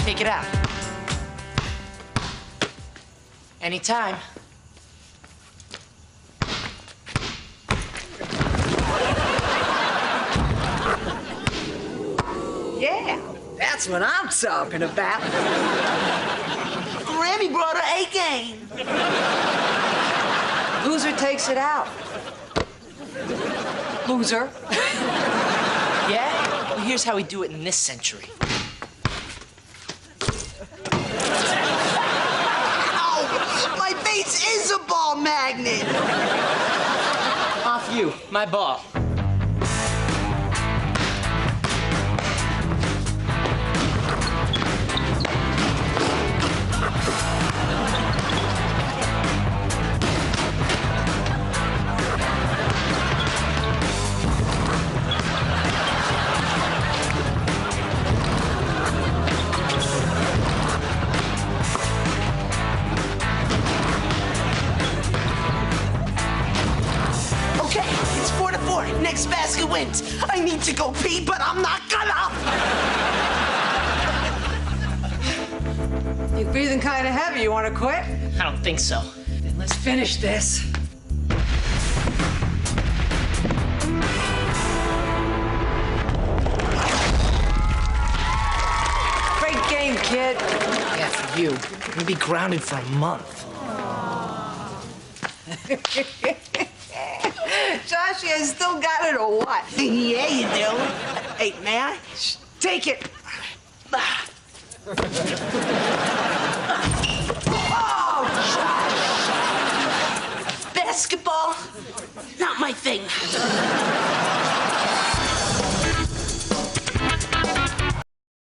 Take it out. Anytime. Yeah, that's what I'm talking about. Grammy brought her A-game. Loser takes it out. Loser. Yeah? Well, here's how we do it in this century. Ow! My face is a ball magnet. Off you, my ball. Okay, it's 4-4. Next basket wins. I need to go pee, but I'm not gonna. You're breathing kind of heavy. You want to quit? I don't think so. Then let's finish this. Great game, kid. Yeah, for you. You'll be grounded for a month. Josh, you still got it or what? Yeah, you do. Hey, may I? Take it. Oh, Josh. Basketball, not my thing.